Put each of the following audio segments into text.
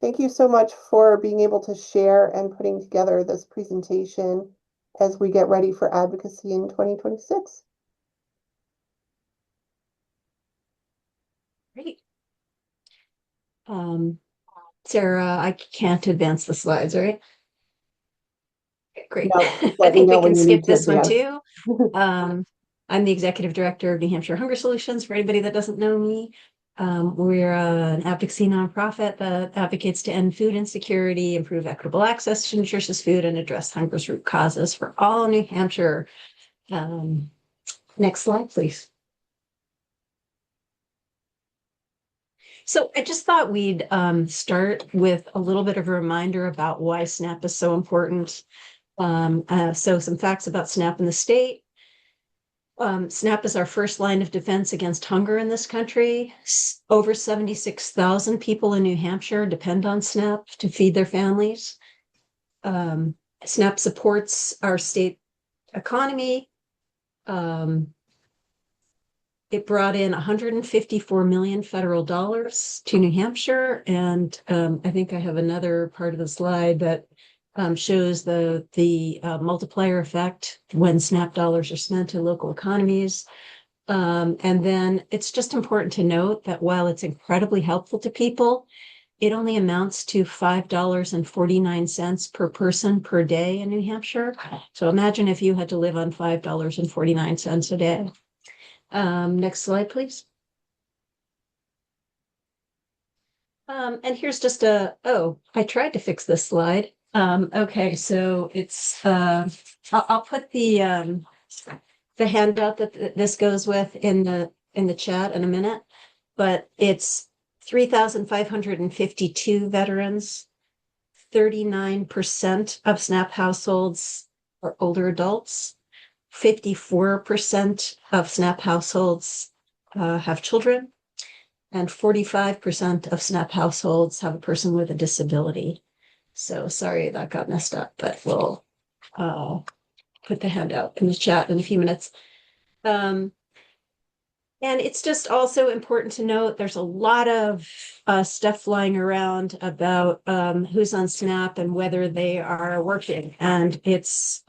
Thank you so much for being able to share and putting together this presentation as we get ready for advocacy in 2026. Great. Um, Sarah, I can't advance the slides, right? Okay, great. No, just I let me think we know can when you need skip to this one advance. too. Um, I'm the executive director of New Hampshire Hunger Solutions. For anybody that doesn't know me, we're an advocacy nonprofit that advocates to end food insecurity, improve equitable access to nutritious food, and address hunger's root causes for all New Hampshire. Um, Next slide, please. So I just thought we'd start with a little bit of a reminder about why SNAP is so important. So some facts about SNAP in the state. SNAP is our first line of defense against hunger in this country. Over 76,000 people in New Hampshire depend on SNAP to feed their families. Um, SNAP supports our state economy. Um, it brought in 154 million federal dollars to New Hampshire. And I think I have another part of the slide that shows the multiplier effect when SNAP dollars are spent in local economies. And then it's just important to note that while it's incredibly helpful to people, it only amounts to $5.49 per person per day in New Hampshire. So imagine if you had to live on $5.49 a day. Next slide, please. And here's just I tried to fix this slide. Okay, so I'll put the handout that this goes with in the chat in a minute, but it's 3,552 veterans, 39% of SNAP households are older adults, 54% of SNAP households have children, and 45% of SNAP households have a person with a disability. So sorry that got messed up, but we'll put the handout in the chat in a few minutes. Um, and it's just also important to note there's a lot of stuff flying around about who's on SNAP and whether they are working. And it's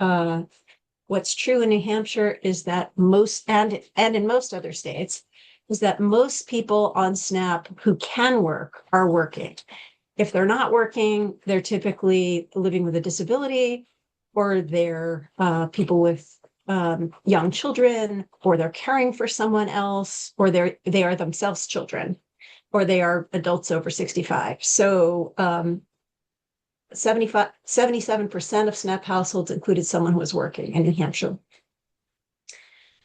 what's true in New Hampshire is that most, and in most other states, is that most people on SNAP who can work are working. If they're not working, they're typically living with a disability, or they're people with young children, or they're caring for someone else, or they are themselves children, or they are adults over 65. So 77% of SNAP households included someone who was working in New Hampshire.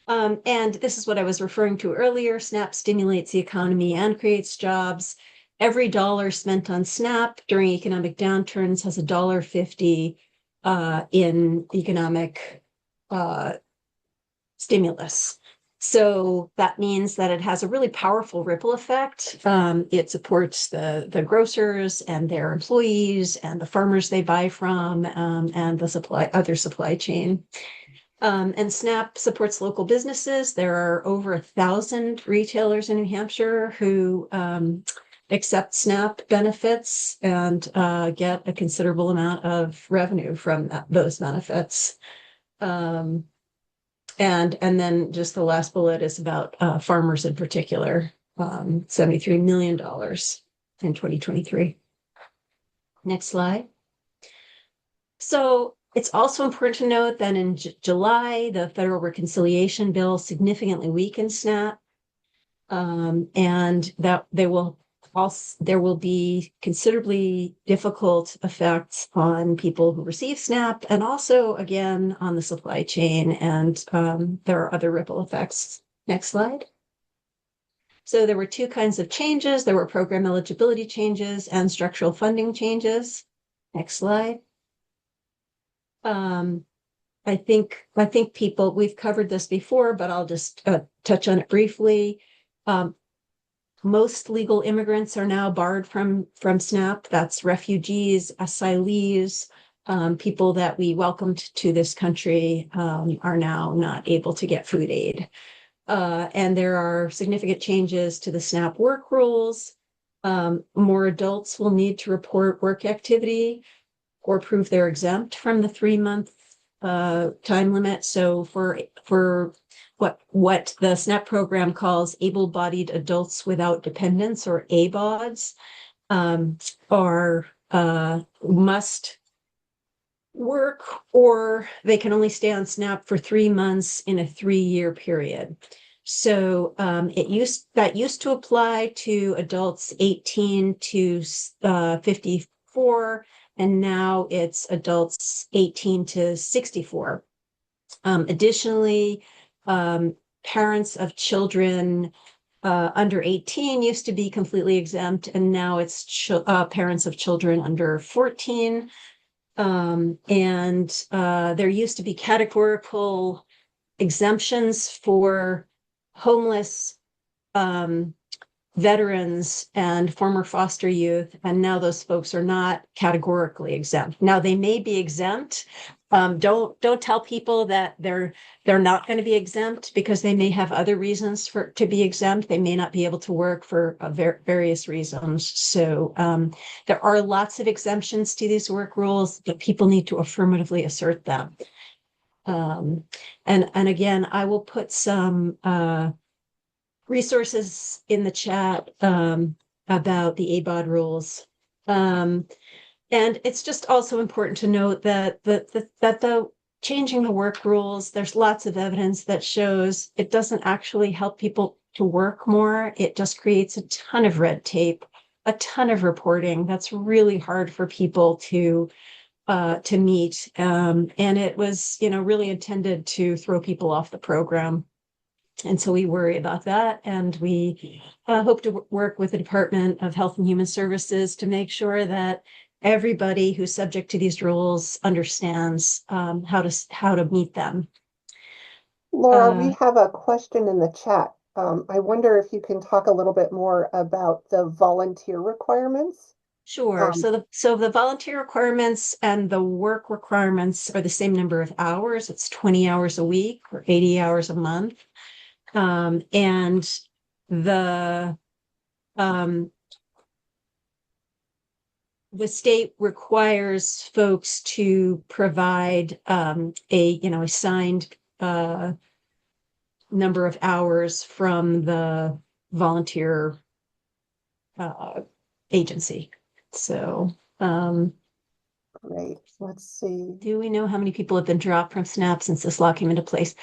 And this is what I was referring to earlier. SNAP stimulates the economy and creates jobs. Every dollar spent on SNAP during economic downturns has $1.50 in economic stimulus. So that means that it has a really powerful ripple effect. It supports the grocers and their employees and the farmers they buy from, and the other supply chain. And SNAP supports local businesses. There are over 1,000 retailers in New Hampshire who accept SNAP benefits and get a considerable amount of revenue from those benefits. And then just the last bullet is about farmers in particular, $73 million in 2023. Next slide. So it's also important to note that in July, the federal reconciliation bill significantly weakened SNAP, and that there will be considerably difficult effects on people who receive SNAP, and also again on the supply chain, and there are other ripple effects. Next slide. So there were two kinds of changes. There were program eligibility changes and structural funding changes. Next slide. I think people, we've covered this before, but I'll just touch on it briefly. Most legal immigrants are now barred from SNAP. That's refugees, asylees, people that we welcomed to this country are now not able to get food aid. And there are significant changes to the SNAP work rules. More adults will need to report work activity or prove they're exempt from the 3-month time limit. So for what the SNAP program calls able-bodied adults without dependents, or ABODs, are must work, or they can only stay on SNAP for 3 months in a 3-year period. So that used to apply to adults 18 to 54, and now it's adults 18 to 64. Additionally, parents of children under 18 used to be completely exempt, and now it's parents of children under 14. And there used to be categorical exemptions for homeless veterans and former foster youth, and now those folks are not categorically exempt. Now they may be exempt. Don't tell people that they're not going to be exempt, because they may have other reasons to be exempt. They may not be able to work for various reasons. So there are lots of exemptions to these work rules, but people need to affirmatively assert them. And again, I will put some resources in the chat about the ABOD rules. And it's just also important to note that the changing the work rules, there's lots of evidence that shows it doesn't actually help people to work more. It just creates a ton of red tape, a ton of reporting that's really hard for people to meet. And it was, really intended to throw people off the program. And so we worry about that. And we hope to work with the Department of Health and Human Services to make sure that everybody who's subject to these rules understands how to meet them. Laura, we have a question in the chat. I wonder if you can talk a little bit more about the volunteer requirements. Sure. So the volunteer requirements and the work requirements are the same number of hours. It's 20 hours a week or 80 hours a month. And the state requires folks to provide a signed number of hours from the volunteer agency. So great. Let's see. Do we know how many people have been dropped from SNAP since this law came into place?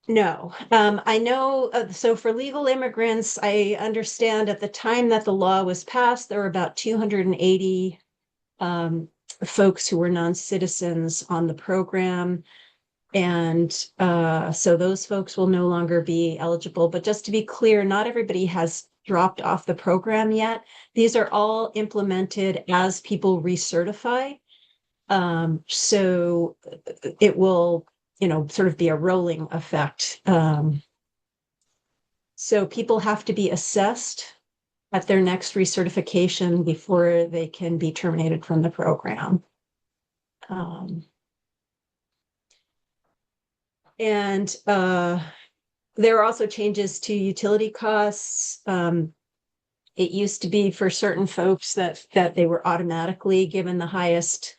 No, I know. So for legal immigrants, I understand at the time that the law was passed, there were about 280 folks who were non-citizens on the program. And so those folks will no longer be eligible. But just to be clear, not everybody has dropped off the program yet. These are all implemented as people recertify. So it will sort of be a rolling effect. So people have to be assessed at their next recertification before they can be terminated from the program. And there are also changes to utility costs. It used to be for certain folks that they were automatically given the highest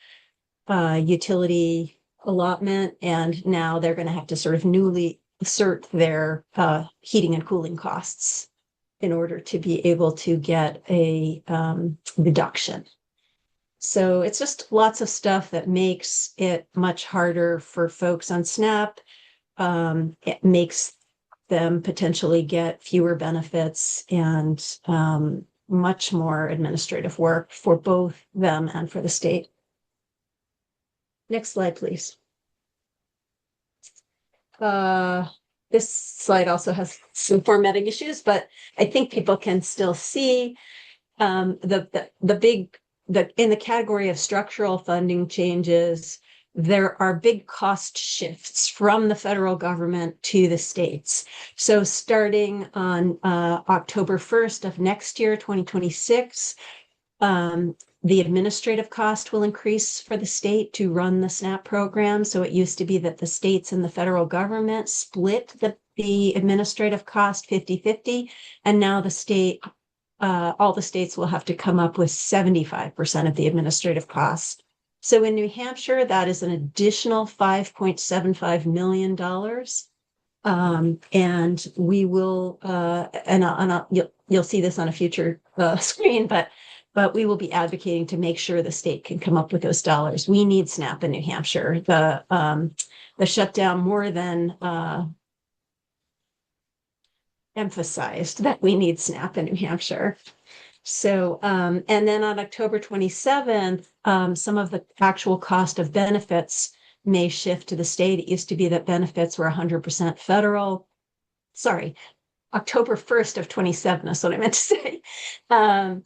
utility allotment, and now they're going to have to sort of newly assert their heating and cooling costs in order to be able to get a deduction. So it's just lots of stuff that makes it much harder for folks on SNAP. It makes them potentially get fewer benefits and much more administrative work for both them and for the state. Next slide, please. This slide also has some formatting issues, but I think people can still see in the category of structural funding changes, there are big cost shifts from the federal government to the states. So starting on October 1st of next year, 2026, the administrative cost will increase for the state to run the SNAP program. So it used to be that the states and the federal government split the administrative cost 50-50, and now the state all the states will have to come up with 75% of the administrative costs. So in New Hampshire, that is an additional $5.75 million. And we will, you'll see this on a future screen, but we will be advocating to make sure the state can come up with those dollars. We need SNAP in New Hampshire. The shutdown more than emphasized that we need SNAP in New Hampshire. So, and then on October 27th, some of the actual cost of benefits may shift to the state. It used to be that benefits were 100% federal. Sorry, October 1st of 27, is what I meant to say. And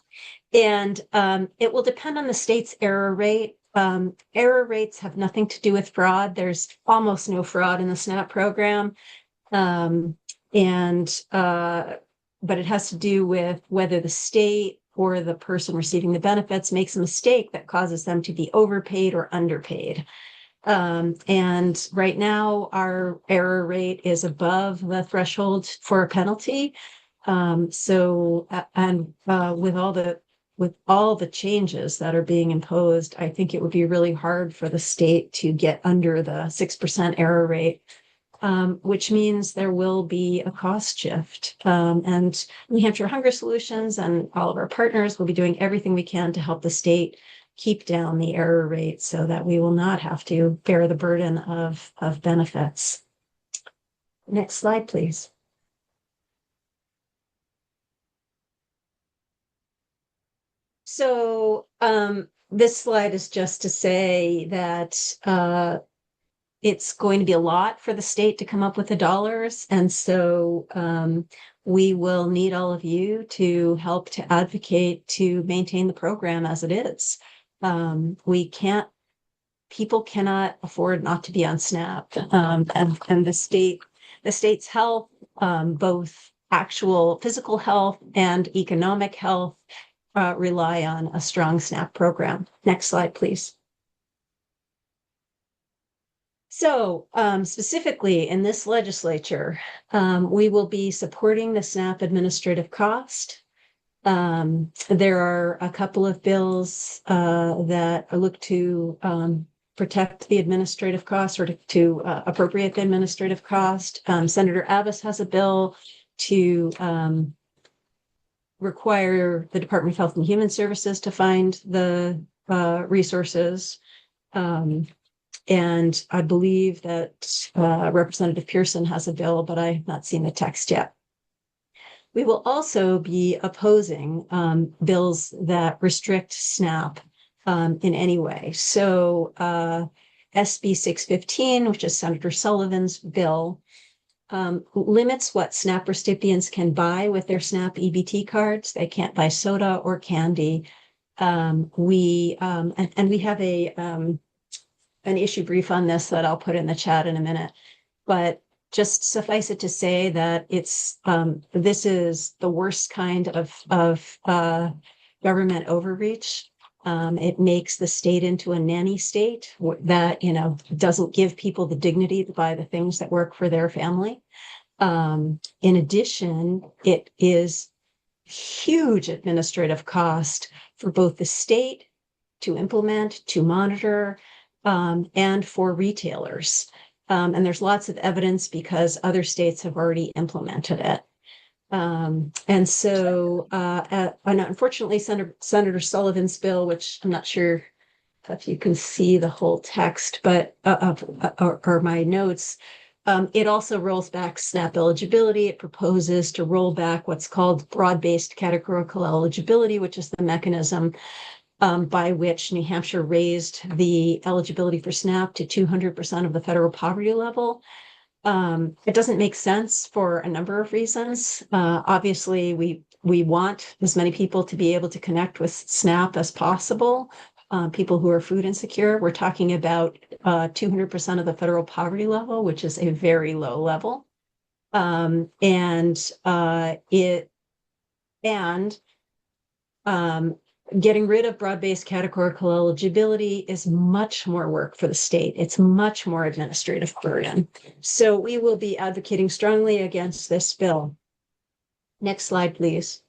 it will depend on the state's error rate. Error rates have nothing to do with fraud. There's almost no fraud in the SNAP program. But it has to do with whether the state or the person receiving the benefits makes a mistake that causes them to be overpaid or underpaid. And right now, our error rate is above the threshold for a penalty. With all the changes that are being imposed, I think it would be really hard for the state to get under the 6% error rate. Which means there will be a cost shift. And New Hampshire Hunger Solutions and all of our partners will be doing everything we can to help the state keep down the error rate so that we will not have to bear the burden of benefits. Next slide, please. So this slide is just to say that it's going to be a lot for the state to come up with the dollars. And so we will need all of you to help to advocate to maintain the program as it is. People cannot afford not to be on SNAP. And the state's health, both actual physical health and economic health, rely on a strong SNAP program. Next slide, please. So specifically in this legislature, we will be supporting the SNAP administrative cost. There are a couple of bills that look to protect the administrative cost or to appropriate the administrative cost. Senator Abbas has a bill to require the Department of Health and Human Services to find the resources. And I believe that Representative Pearson has a bill, but I have not seen the text yet. We will also be opposing bills that restrict SNAP in any way. So SB 615, which is Senator Sullivan's bill, limits what SNAP recipients can buy with their SNAP EBT cards. They can't buy soda or candy. We have an issue brief on this that I'll put in the chat in a minute, but just suffice it to say that this is the worst kind of government overreach. It makes the state into a nanny state that doesn't give people the dignity to buy the things that work for their family. In addition, it is huge administrative cost for both the state to implement, to monitor, and for retailers. And there's lots of evidence because other states have already implemented it. And so, and unfortunately, Senator Sullivan's bill, which I'm not sure if you can see the whole text, but or my notes, it also rolls back SNAP eligibility. It proposes to roll back what's called broad-based categorical eligibility, which is the mechanism by which New Hampshire raised the eligibility for SNAP to 200% of the federal poverty level. It doesn't make sense for a number of reasons. Obviously, we want as many people to be able to connect with SNAP as possible. People who are food insecure, we're talking about 200% of the federal poverty level, which is a very low level. Getting rid of broad-based categorical eligibility is much more work for the state. It's much more administrative burden. So we will be advocating strongly against this bill. Next slide, please.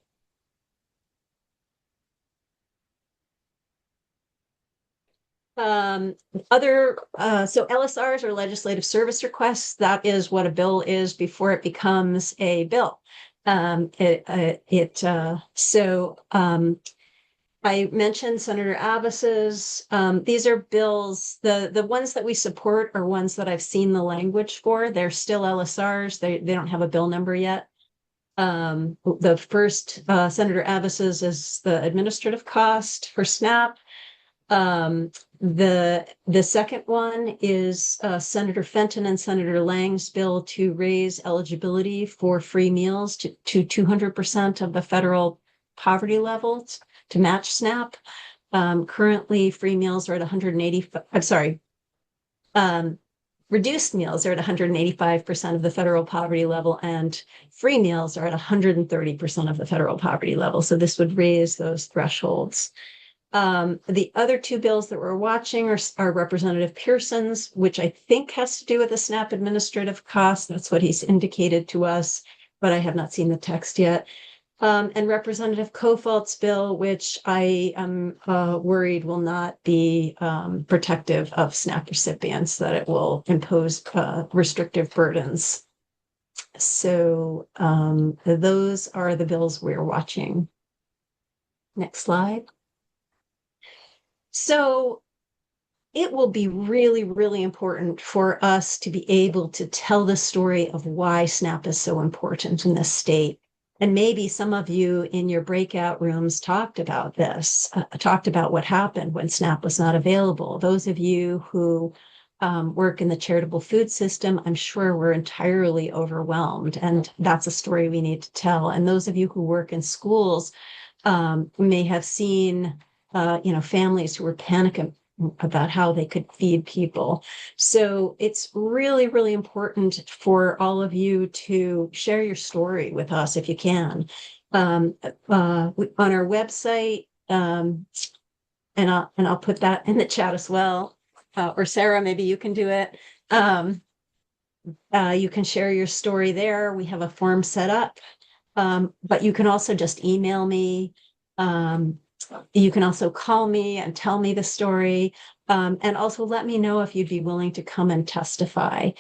Um, so LSRs are legislative service requests. That is what a bill is before it becomes a bill. I mentioned Senator Abbas's. These are bills. The ones that we support are ones that I've seen the language for. They're still LSRs. They don't have a bill number yet. The first Senator Abbas's is the administrative cost for SNAP. The second one is Senator Fenton and Senator Lang's bill to raise eligibility for free meals to 200% of the federal poverty levels to match SNAP. Currently, free meals are at 185. I'm sorry. Reduced meals are at 185% of the federal poverty level, and free meals are at 130% of the federal poverty level. So this would raise those thresholds. The other two bills that we're watching are Representative Pearson's, which I think has to do with the SNAP administrative costs. That's what he's indicated to us, but I have not seen the text yet. And Representative Kofalt's bill, which I am worried will not be protective of SNAP recipients, that it will impose restrictive burdens. So those are the bills we're watching. Next slide. So it will be really, really important for us to be able to tell the story of why SNAP is so important in this state. And maybe some of you in your breakout rooms talked about this, talked about what happened when SNAP was not available. Those of you who work in the charitable food system, I'm sure were entirely overwhelmed. And that's a story we need to tell. And those of you who work in schools may have seen families who were panicking about how they could feed people. So it's really, really important for all of you to share your story with us if you can. On our website, and I'll put that in the chat as well. Or Sarah, maybe you can do it. You can share your story there. We have a form set up, but you can also just email me. You can also call me and tell me the story, and also let me know if you'd be willing to come and testify.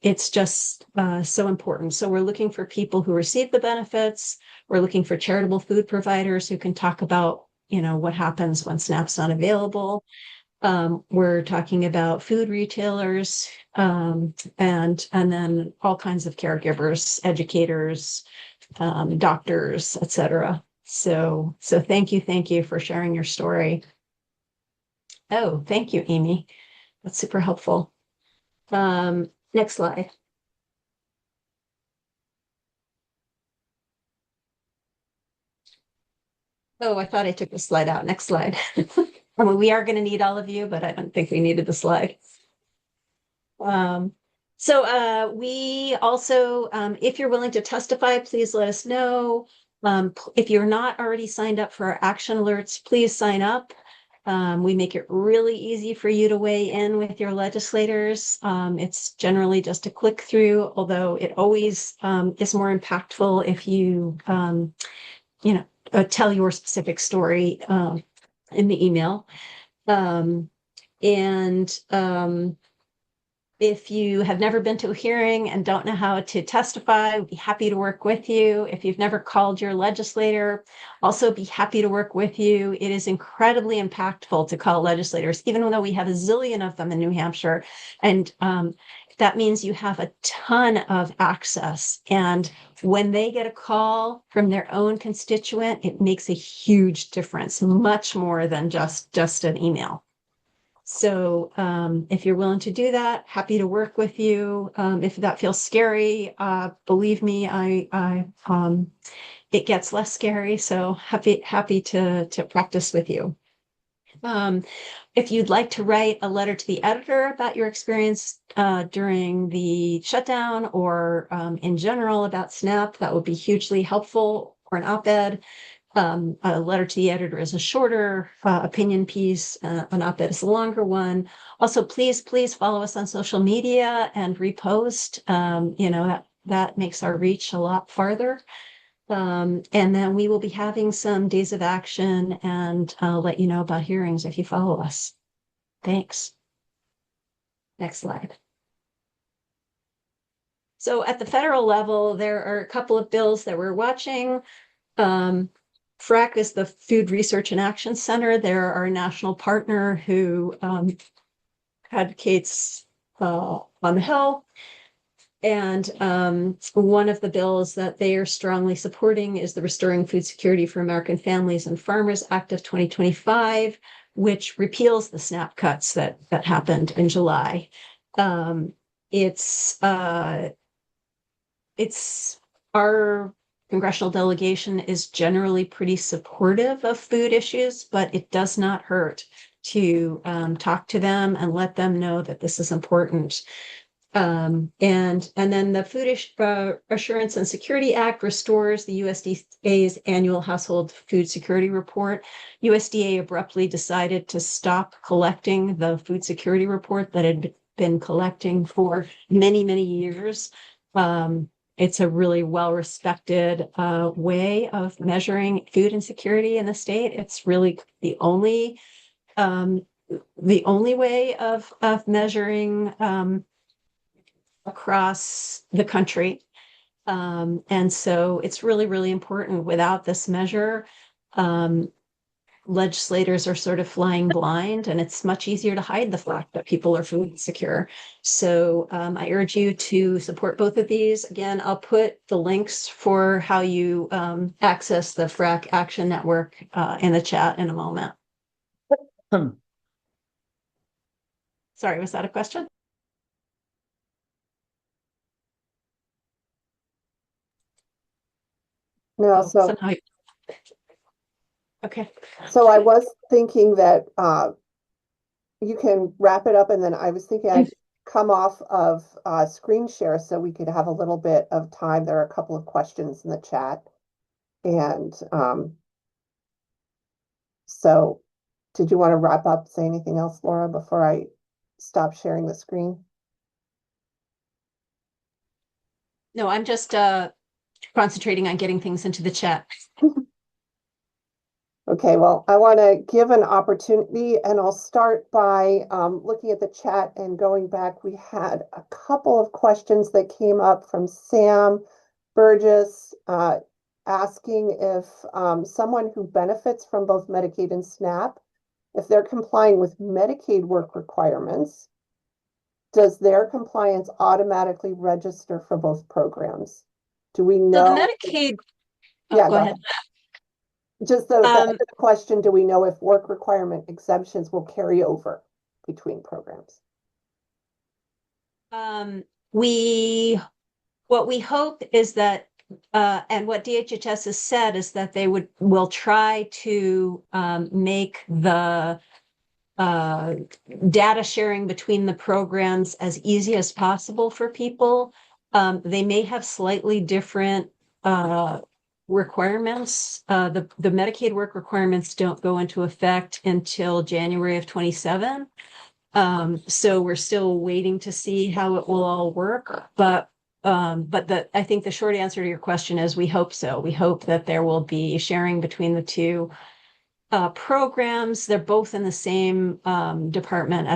It's just so important. So we're looking for people who receive the benefits. We're looking for charitable food providers who can talk about, what happens when SNAP's not available. We're talking about food retailers, and then all kinds of caregivers, educators, doctors, etc. So thank you for sharing your story. Oh, thank you, Amy. That's super helpful. Next slide. Oh, I thought I took the slide out. Next slide. I mean, we are going to need all of you, but I don't think we needed the slide. We also, if you're willing to testify, please let us know. If you're not already signed up for our action alerts, please sign up. We make it really easy for you to weigh in with your legislators. It's generally just a click through, although it always is more impactful if you, tell your specific story in the email. If you have never been to a hearing and don't know how to testify, we'd be happy to work with you. If you've never called your legislator, also be happy to work with you. It is incredibly impactful to call legislators, even though we have a zillion of them in New Hampshire. And that means you have a ton of access. And when they get a call from their own constituent, it makes a huge difference, much more than just an email. So if you're willing to do that, happy to work with you. If that feels scary, believe me, it gets less scary. So happy to practice with you. If you'd like to write a letter to the editor about your experience during the shutdown or in general about SNAP, that would be hugely helpful, or an op-ed. A letter to the editor is a shorter opinion piece. An op-ed is a longer one. Also, please follow us on social media and repost. That makes our reach a lot farther. And then we will be having some days of action, and I'll let you know about hearings if you follow us. Thanks. Next slide. So at the federal level, there are a couple of bills that we're watching. FRAC is the Food Research and Action Center. They're our national partner who advocates on the Hill. And one of the bills that they are strongly supporting is the Restoring Food Security for American Families and Farmers Act of 2025, which repeals the SNAP cuts that happened in July. It's our congressional delegation is generally pretty supportive of food issues, but it does not hurt to talk to them and let them know that this is important. And then the Food Assurance and Security Act restores the USDA's annual household food security report. USDA abruptly decided to stop collecting the food security report that had been collecting for many, many years. It's a really well-respected way of measuring food insecurity in the state. It's really the only way of measuring across the country. And so it's really, really important. Without this measure, legislators are sort of flying blind, and it's much easier to hide the fact that people are food insecure. So I urge you to support both of these. Again, I'll put the links for how you access the FRAC Action Network in the chat in a moment. Sorry, was that a question? No, Oh, so somehow. Okay. so I was thinking that you can wrap it up, and then I was thinking I'd come off of screen share so we could have a little bit of time. There are a couple of questions in the chat. And so did you want to wrap up, say anything else, Laura, before I stop sharing the screen? No, I'm just concentrating on getting things into the chat. Okay, well, I want to give an opportunity, and I'll start by looking at the chat and going back. We had a couple of questions that came up from Sam Burgess asking if someone who benefits from both Medicaid and SNAP, if they're complying with Medicaid work requirements, does their compliance automatically register for both programs? Do we know? So the Medicaid, Yeah, go ahead. Just the other question, do we know if work requirement exemptions will carry over between programs? What we hope is that, and what DHHS has said is that they will try to make the data sharing between the programs as easy as possible for people. They may have slightly different requirements. The Medicaid work requirements don't go into effect until January of 27. So we're still waiting to see how it will all work. But I think the short answer to your question is we hope so. We hope that there will be sharing between the two programs. They're both in the same department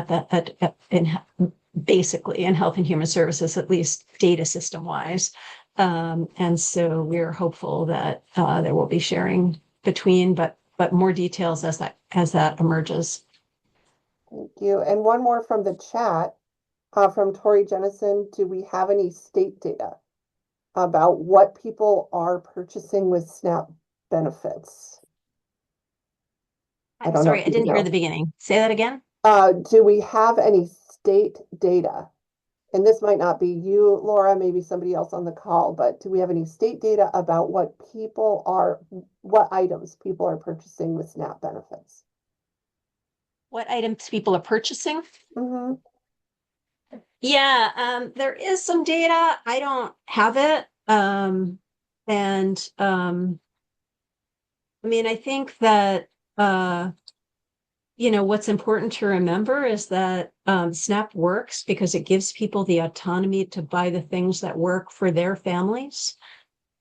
basically in Health and Human Services, at least data system wise. And so we're hopeful that there will be sharing between, but more details as that emerges. Thank you. And one more from the chat from Tori Jennison. Do we have any state data about what people are purchasing with SNAP benefits? I don't know. Sorry, I didn't hear the beginning. Say that again. Do we have any state data? And this might not be you, Laura, maybe somebody else on the call, but do we have any state data about what items people are purchasing with SNAP benefits? What items people are purchasing? Mm-hmm. Yeah, there is some data. I don't have it. I mean, I think that what's important to remember is that SNAP works because it gives people the autonomy to buy the things that work for their families.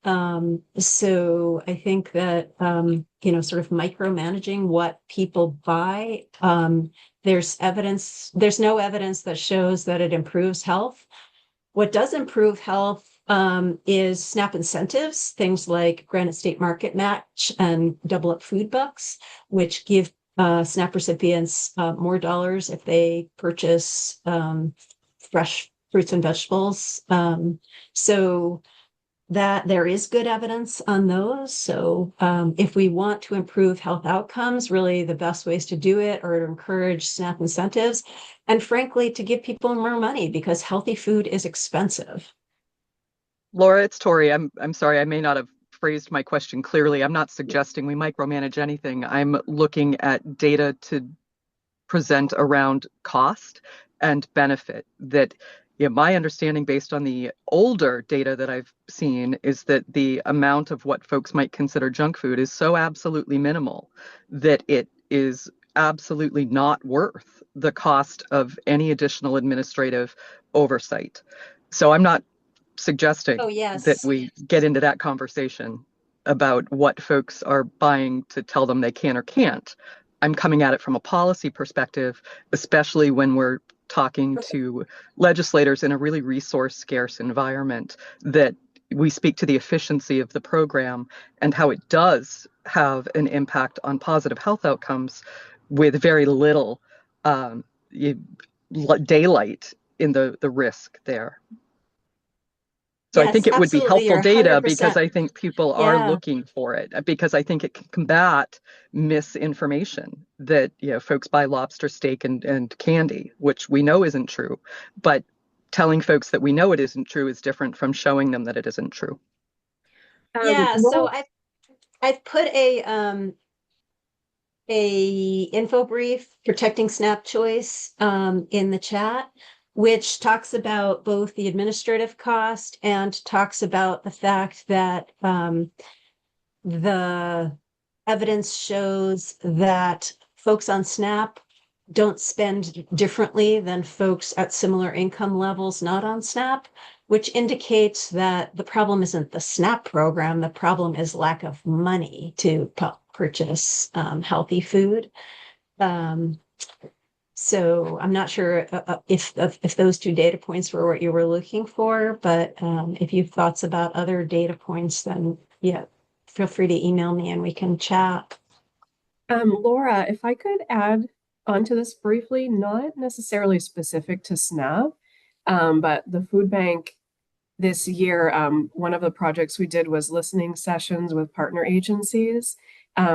So I think that, sort of micromanaging what people buy, there's no evidence that shows that it improves health. What does improve health is SNAP incentives, things like Granite State Market Match and Double Up Food Bucks, which give SNAP recipients more dollars if they purchase fresh fruits and vegetables. So that there is good evidence on those. So if we want to improve health outcomes, really the best ways to do it are to encourage SNAP incentives and frankly, to give people more money because healthy food is expensive. Laura, it's Tori. I'm sorry, I may not have phrased my question clearly. I'm not suggesting we micromanage anything. I'm looking at data to present around cost and benefit. That, my understanding based on the older data that I've seen is that the amount of what folks might consider junk food is so absolutely minimal that it is absolutely not worth the cost of any additional administrative oversight. So I'm not suggesting Oh, that yes. we get into that conversation about what folks are buying to tell them they can or can't. I'm coming at it from a policy perspective, especially when we're talking to legislators in a really resource scarce environment, that we speak to the efficiency of the program and how it does have an impact on positive health outcomes with very little daylight in the risk there. So I Yes, think it would be absolutely. helpful You're data because 100%. I think people are Yeah. looking for it, because I think it can combat misinformation that, folks buy lobster steak and candy, which we know isn't true. But telling folks that we know it isn't true is different from showing them that it isn't true. Yeah. So Laura, I've put a info brief protecting SNAP choice in the chat, which talks about both the administrative cost and talks about the fact that the evidence shows that folks on SNAP don't spend differently than folks at similar income levels not on SNAP, which indicates that the problem isn't the SNAP program. The problem is lack of money to purchase healthy food. Um, so I'm not sure if those two data points were what you were looking for, but if you have thoughts about other data points, then yeah, feel free to email me and we can chat. Laura, if I could add onto this briefly, not necessarily specific to SNAP, but the food bank this year, one of the projects we did was listening sessions with partner agencies.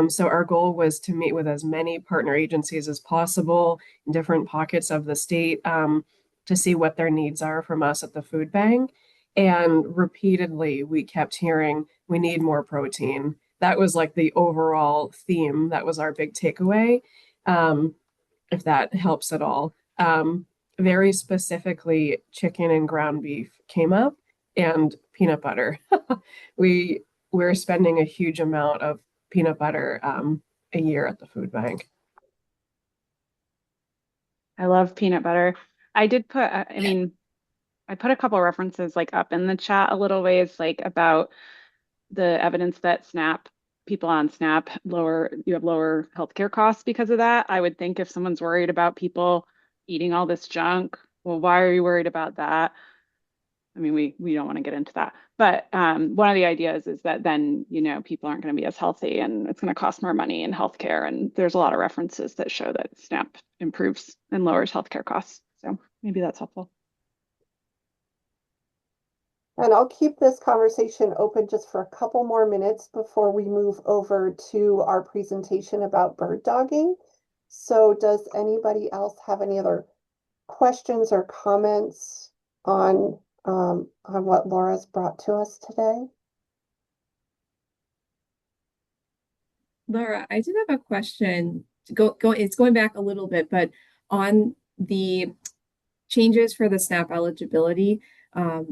So our goal was to meet with as many partner agencies as possible in different pockets of the state, to see what their needs are from us at the food bank. And repeatedly, we kept hearing, we need more protein. That was like the overall theme. That was our big takeaway, if that helps at all. Very specifically, chicken and ground beef came up and peanut butter. we we're spending a huge amount of peanut butter a year at the food bank. I love peanut butter. I did put, I mean, I put a couple references like up in the chat a little ways, like about the evidence that SNAP, people on SNAP you have lower healthcare costs because of that. I would think if someone's worried about people eating all this junk, well, why are you worried about that? I mean, we don't want to get into that, but one of the ideas is that then, people aren't going to be as healthy and it's going to cost more money in healthcare. And there's a lot of references that show that SNAP improves and lowers healthcare costs. So maybe that's helpful. And I'll keep this conversation open just for a couple more minutes before we move over to our presentation about bird dogging. So does anybody else have any other questions or comments on what Laura's brought to us today? Laura, I did have a question. It's going back a little bit, but on the changes for the SNAP eligibility,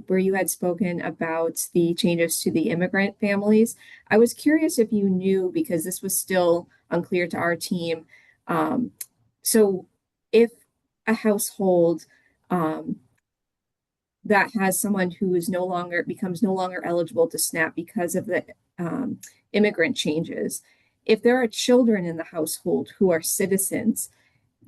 where you had spoken about the changes to the immigrant families. I was curious if you knew, because this was still unclear to our team. So if a household that has someone who is becomes no longer eligible to SNAP because of the immigrant changes. If there are children in the household who are citizens,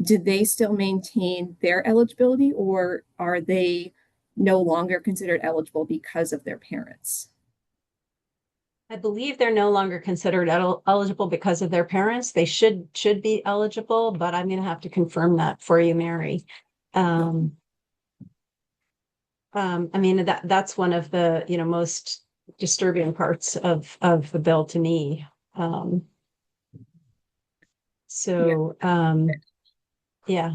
do they still maintain their eligibility, or are they no longer considered eligible because of their parents? I believe they're no longer considered eligible because of their parents. They should be eligible, but I'm going to have to confirm that for you, Mary. I mean, that's one of the, most disturbing parts of the bill to me. Yeah,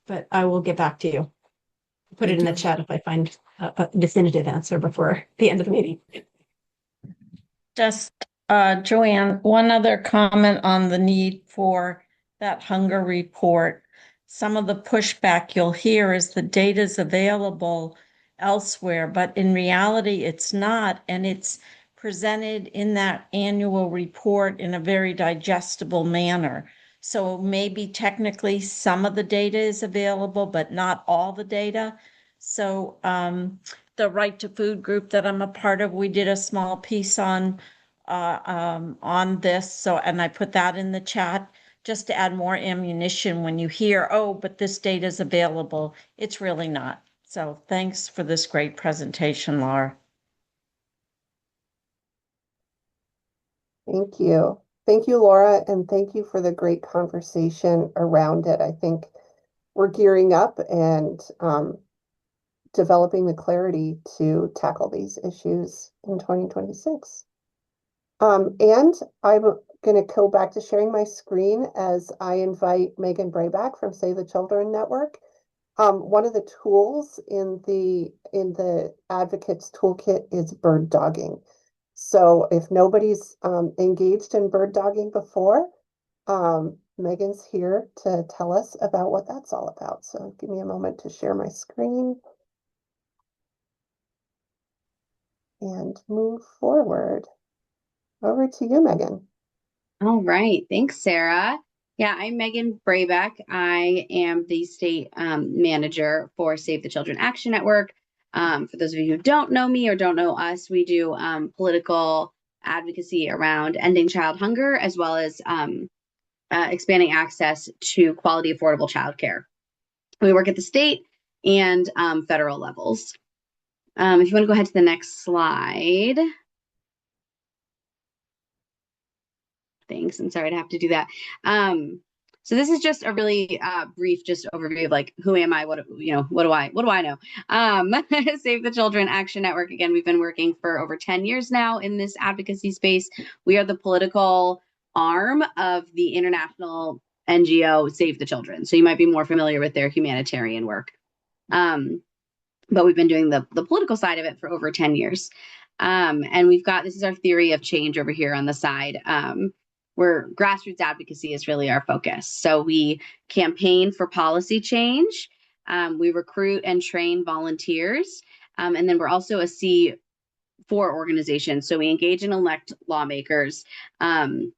but I will get back to you. Put it in the chat if I find a definitive answer before the end of the meeting. Just, Joanne, one other comment on the need for that hunger report. Some of the pushback you'll hear is the data is available elsewhere, but in reality, it's not, and it's presented in that annual report in a very digestible manner. So maybe technically some of the data is available, but not all the data. So the Right to Food group that I'm a part of, we did a small piece on this. So, and I put that in the chat just to add more ammunition when you hear, oh, but this data is available. It's really not. So thanks for this great presentation, Laura. Thank you. Thank you, Laura, and thank you for the great conversation around it. I think we're gearing up and developing the clarity to tackle these issues in 2026. And I'm going to go back to sharing my screen as I invite Megan Brayback from Save the Children Network. One of the tools in the Advocates Toolkit is bird dogging. So if nobody's engaged in bird dogging before, Megan's here to tell us about what that's all about. So give me a moment to share my screen and move forward. Over to you, Megan. All right. Thanks, Sarah. Yeah, I'm Megan Brayback. I am the state manager for Save the Children Action Network. For those of you who don't know me or don't know us, we do political advocacy around ending child hunger, as well as expanding access to quality, affordable childcare. We work at the state and federal levels. If you want to go ahead to the next slide. Thanks. I'm sorry to have to do that. So this is just a really brief just overview of like, who am I? What do I know? Save the Children Action Network. Again, we've been working for over 10 years now in this advocacy space. We are the political arm of the international NGO Save the Children. So you might be more familiar with their humanitarian work. But we've been doing the political side of it for over 10 years. And this is our theory of change over here on the side. Where grassroots advocacy is really our focus. So we campaign for policy change, we recruit and train volunteers, and then we're also a C4 organization. So we engage and elect lawmakers. And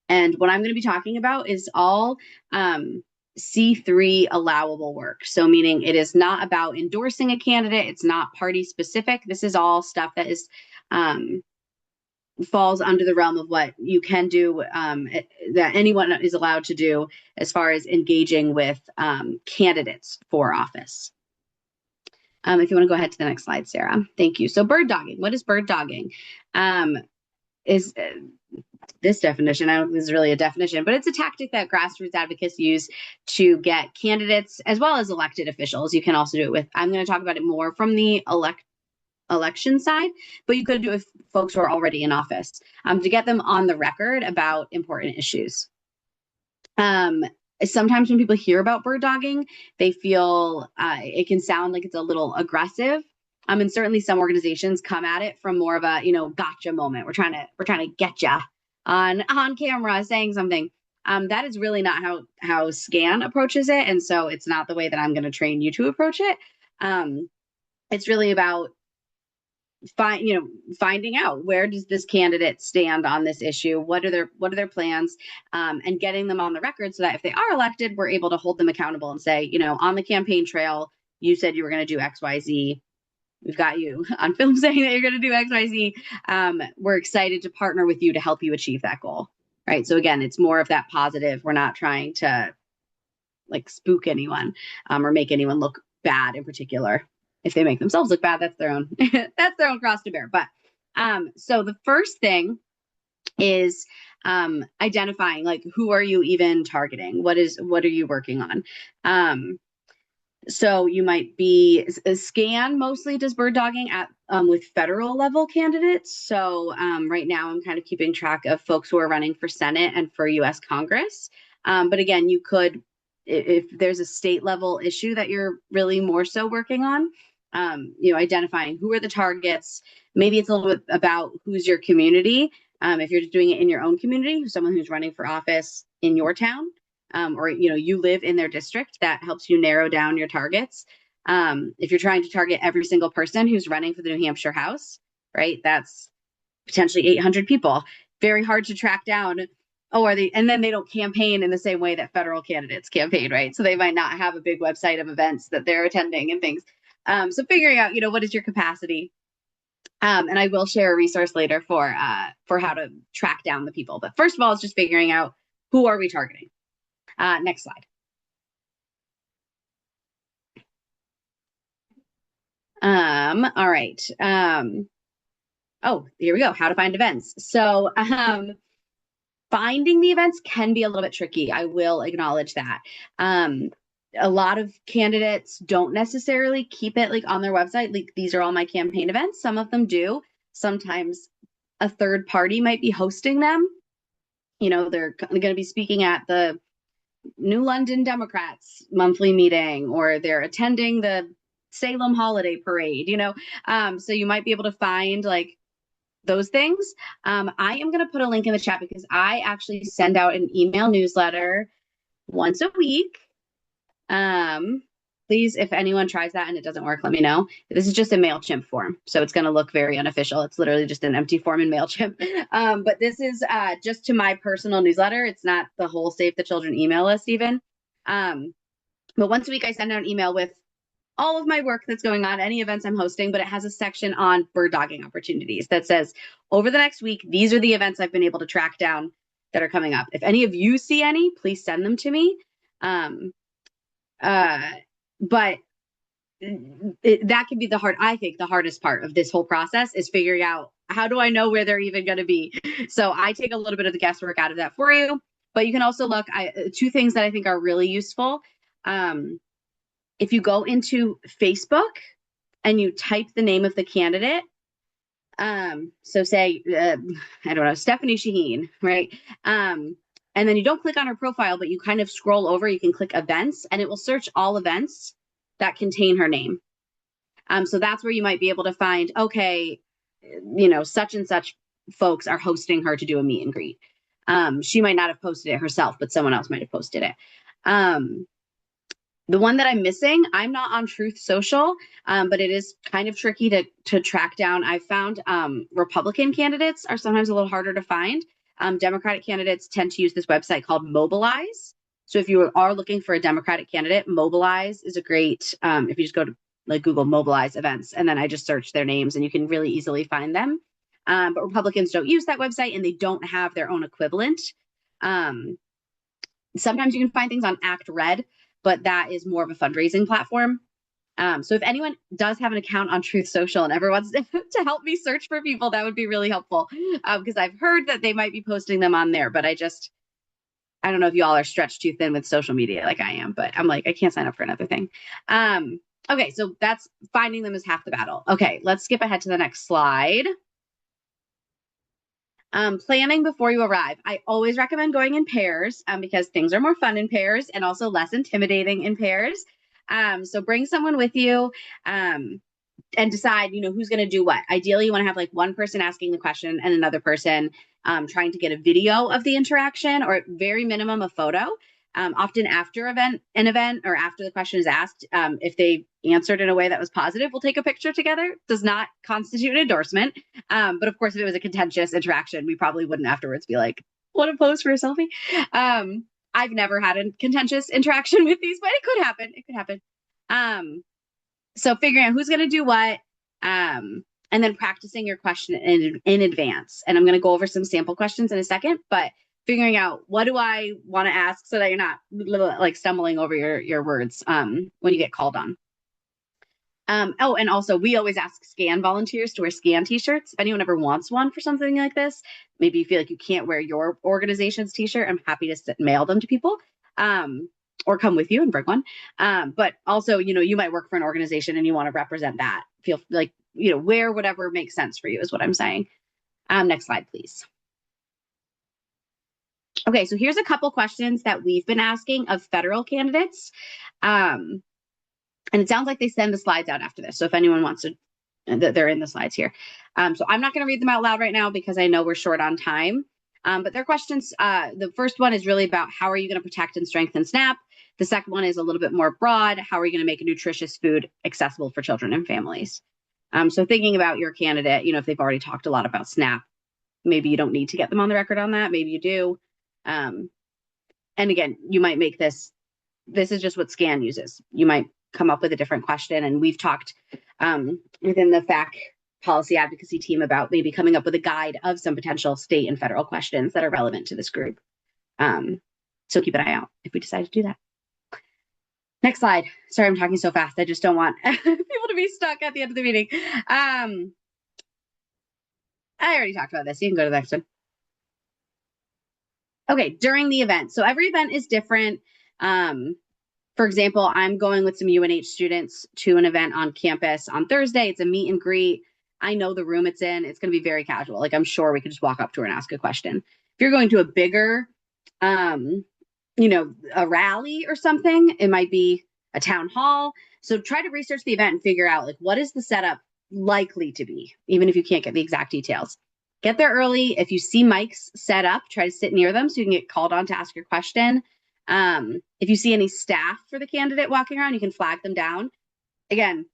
what I'm going to be talking about is all C3 allowable work. So meaning it is not about endorsing a candidate. It's not party specific. This is all stuff that is falls under the realm of what you can do, that anyone is allowed to do as far as engaging with candidates for office. If you want to go ahead to the next slide, Sarah. Thank you. So bird dogging. What is bird dogging? This definition, I don't think this is really a definition, but it's a tactic that grassroots advocates use to get candidates as well as elected officials. You can also do it with, I'm going to talk about it more from the election side, but you could do it with folks who are already in office, to get them on the record about important issues. Sometimes when people hear about bird dogging, they feel it can sound like it's a little aggressive. And certainly some organizations come at it from more of a, gotcha moment. We're trying to get you on camera saying something. That is really not how SCAN approaches it, and so it's not the way that I'm going to train you to approach it. It's really about finding out, where does this candidate stand on this issue? What are their plans, and getting them on the record so that if they are elected, we're able to hold them accountable and say, on the campaign trail, you said you were going to do XYZ. We've got you on film saying that you're going to do XYZ. We're excited to partner with you to help you achieve that goal, right? So again, it's more of that positive. We're not trying to like spook anyone or make anyone look bad in particular. If they make themselves look bad, that's their own that's their own cross to bear. But so the first thing is identifying like who are you even targeting? What are you working on? So you might be SCAN mostly does bird dogging at with federal level candidates. So right now I'm kind of keeping track of folks who are running for Senate and for US Congress. But again, you could, if there's a state level issue that you're really more so working on, identifying who are the targets. Maybe it's a little bit about who's your community. If you're just doing it in your own community, someone who's running for office in your town, or you live in their district, that helps you narrow down your targets. If you're trying to target every single person who's running for the New Hampshire House, right, that's potentially 800 people. Very hard to track down. Oh, are they? And then they don't campaign in the same way that federal candidates campaign, right? So they might not have a big website of events that they're attending and things. So figuring out, what is your capacity? And I will share a resource later for how to track down the people. But first of all, it's just figuring out who are we targeting. Next slide. All right. Oh, here we go. How to find events. So finding the events can be a little bit tricky. I will acknowledge that. A lot of candidates don't necessarily keep it like on their website. Like these are all my campaign events. Some of them do. Sometimes a third party might be hosting them. They're going to be speaking at the New London Democrats monthly meeting, or they're attending the Salem holiday parade, so you might be able to find like those things. I am going to put a link in the chat because I actually send out an email newsletter once a week. Please, if anyone tries that and it doesn't work, let me know. This is just a MailChimp form, so it's going to look very unofficial. It's literally just an empty form in MailChimp. But this is just to my personal newsletter. It's not the whole Save the Children email list even. But once a week, I send out an email with all of my work that's going on, any events I'm hosting, but it has a section on bird dogging opportunities that says, over the next week, these are the events I've been able to track down that are coming up. If any of you see any, please send them to me. But that can be the hardest part of this whole process is figuring out, how do I know where they're even going to be? So I take a little bit of the guesswork out of that for you, but you can also look, two things that I think are really useful. If you go into Facebook and you type the name of the candidate, so say, I don't know, Stephanie Shaheen, right? And then you don't click on her profile, but you kind of scroll over, you can click events, and it will search all events that contain her name. So that's where you might be able to find, okay, such and such folks are hosting her to do a meet and greet. She might not have posted it herself, but someone else might have posted it. The one that I'm missing, I'm not on Truth Social, but it is kind of tricky to track down. I found Republican candidates are sometimes a little harder to find. Democratic candidates tend to use this website called Mobilize. So if you are looking for a Democratic candidate, Mobilize is a great, if you just go to like Google Mobilize events, and then I just search their names and you can really easily find them. But Republicans don't use that website and they don't have their own equivalent. Sometimes you can find things on Act Red, but that is more of a fundraising platform. So if anyone does have an account on Truth Social and ever wants to help me search for people, that would be really helpful. Because I've heard that they might be posting them on there, but I don't know if y'all are stretched too thin with social media like I am, but I'm like, I can't sign up for another thing. Okay, so that's finding them is half the battle. Okay, let's skip ahead to the next slide. Planning before you arrive. I always recommend going in pairs because things are more fun in pairs and also less intimidating in pairs. So bring someone with you and decide, who's going to do what. Ideally, you want to have like one person asking the question and another person trying to get a video of the interaction, or at very minimum a photo. Often after an event or after the question is asked, if they answered in a way that was positive, we'll take a picture together. Does not constitute an endorsement. But of course, if it was a contentious interaction, we probably wouldn't afterwards be like, want to pose for a selfie? I've never had a contentious interaction with these, but it could happen. It could happen. So figuring out who's going to do what, and then practicing your question in advance. And I'm going to go over some sample questions in a second, but figuring out what do I want to ask so that you're not like stumbling over your words when you get called on. Oh, and also we always ask SCAN volunteers to wear SCAN t-shirts. If anyone ever wants one for something like this, maybe you feel like you can't wear your organization's t-shirt, I'm happy to mail them to people. Or come with you and bring one. But also, you might work for an organization and you want to represent that. Feel like, wear whatever makes sense for you is what I'm saying. Next slide, please. Okay, so here's a couple questions that we've been asking of federal candidates. And it sounds like they send the slides out after this. So if anyone wants to, they're in the slides here. So I'm not going to read them out loud right now because I know we're short on time. But their questions, the first one is really about how are you going to protect and strengthen SNAP? The second one is a little bit more broad. How are you going to make a nutritious food accessible for children and families? So thinking about your candidate, if they've already talked a lot about SNAP, maybe you don't need to get them on the record on that. Maybe you do. And again, you might make this is just what SCAN uses. You might come up with a different question. And we've talked within the FAC policy advocacy team about maybe coming up with a guide of some potential state and federal questions that are relevant to this group. So keep an eye out if we decide to do that. Next slide. Sorry, I'm talking so fast. I just don't want people to be stuck at the end of the meeting. I already talked about this. You can go to the next one. Okay, during the event. So every event is different. For example, I'm going with some UNH students to an event on campus on Thursday. It's a meet and greet. I know the room it's in. It's going to be very casual. Like I'm sure we could just walk up to her and ask a question. If you're going to a bigger, a rally or something, it might be a town hall. So try to research the event and figure out like what is the setup likely to be, even if you can't get the exact details. Get there early. If you see mics set up, try to sit near them so you can get called on to ask your question. If you see any staff for the candidate walking around, you can flag them down. Again,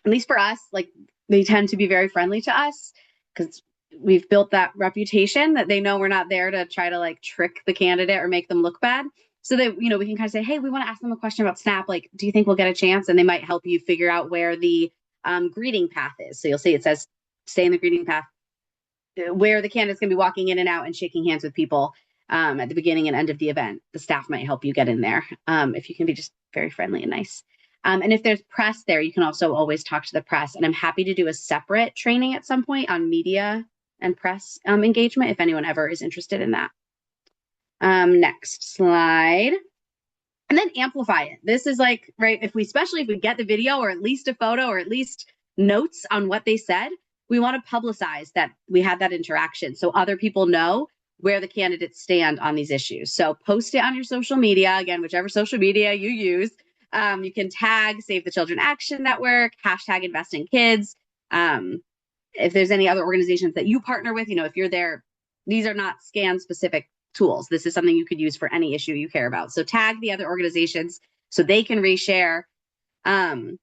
at least for us, like they tend to be very friendly to us because we've built that reputation that they know we're not there to try to like trick the candidate or make them look bad. So that, we can kind of say, hey, we want to ask them a question about SNAP. Like, do you think we'll get a chance? And they might help you figure out where the greeting path is. So you'll see it says, stay in the greeting path, where the candidate's going to be walking in and out and shaking hands with people at the beginning and end of the event. The staff might help you get in there if you can be just very friendly and nice. And if there's press there, you can also always talk to the press. And I'm happy to do a separate training at some point on media and press engagement if anyone ever is interested in that. Next slide. And then amplify it. This is like, right, especially if we get the video or at least a photo or at least notes on what they said, we want to publicize that we had that interaction so other people know where the candidates stand on these issues. So post it on your social media, again, whichever social media you use. You can tag Save the Children Action Network, hashtag Invest in Kids. If there's any other organizations that you partner with, if you're there, these are not SCAN specific tools. This is something you could use for any issue you care about. So tag the other organizations so they can reshare. And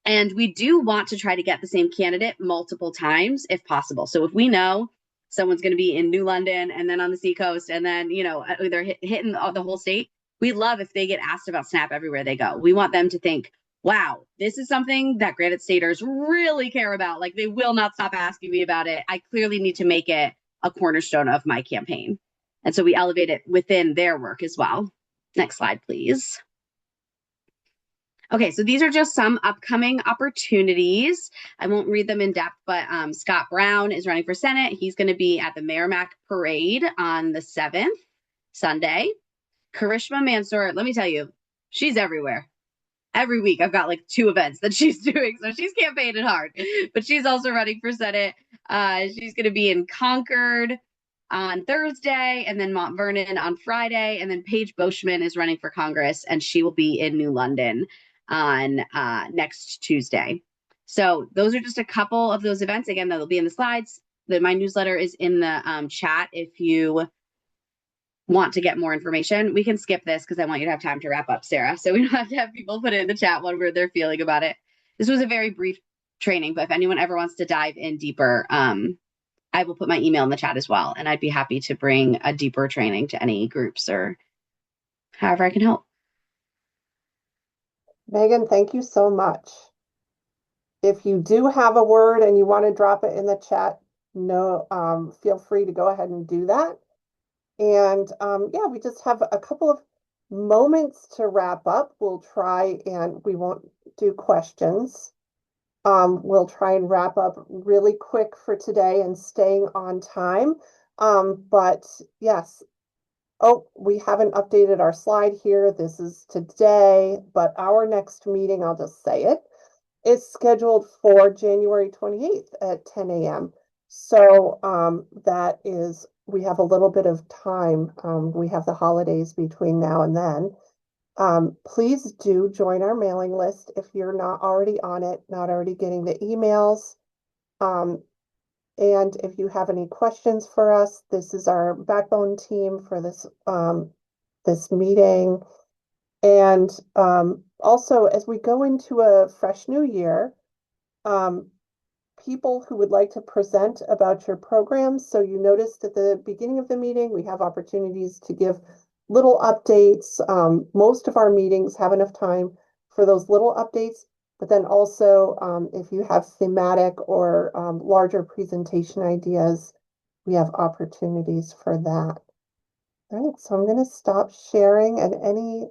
we do want to try to get the same candidate multiple times if possible. So if we know someone's going to be in New London and then on the Seacoast and then, they're hitting the whole state, we love if they get asked about SNAP everywhere they go. We want them to think, wow, this is something that Granite Staters really care about. Like they will not stop asking me about it. I clearly need to make it a cornerstone of my campaign. And so we elevate it within their work as well. Next slide, please. Okay, so these are just some upcoming opportunities. I won't read them in depth, but Scott Brown is running for Senate. He's going to be at the Merrimack Parade on the 7th, Sunday. Karishma Mansour, let me tell you, she's everywhere. Every week I've got like 2 events that she's doing, so she's campaigning hard. But she's also running for Senate. She's going to be in Concord on Thursday, and then Mount Vernon on Friday, and then Paige Boschman is running for Congress, and she will be in New London on next Tuesday. So those are just a couple of those events. Again, that'll be in the slides. My newsletter is in the chat if you want to get more information. We can skip this because I want you to have time to wrap up, Sarah. So we don't have to have people put it in the chat whatever they're feeling about it. This was a very brief training, but if anyone ever wants to dive in deeper, I will put my email in the chat as well. And I'd be happy to bring a deeper training to any groups or however I can help. Megan, thank you so much. If you do have a word and you want to drop it in the chat, no, feel free to go ahead and do that. And yeah, we just have a couple of moments to wrap up. We'll try and we won't do questions. We'll try and wrap up really quick for today and staying on time. But yes, oh, we haven't updated our slide here. This is today, but our next meeting, I'll just say it, is scheduled for January 28th at 10 a.m. So that is, we have a little bit of time. We have the holidays between now and then. Please do join our mailing list if you're not already on it, not already getting the emails. And if you have any questions for us, this is our backbone team for this meeting. And also, as we go into a fresh new year, people who would like to present about your programs. So you noticed at the beginning of the meeting, we have opportunities to give little updates. Most of our meetings have enough time for those little updates, but then also if you have thematic or larger presentation ideas, we have opportunities for that. All right, so I'm going to stop sharing and any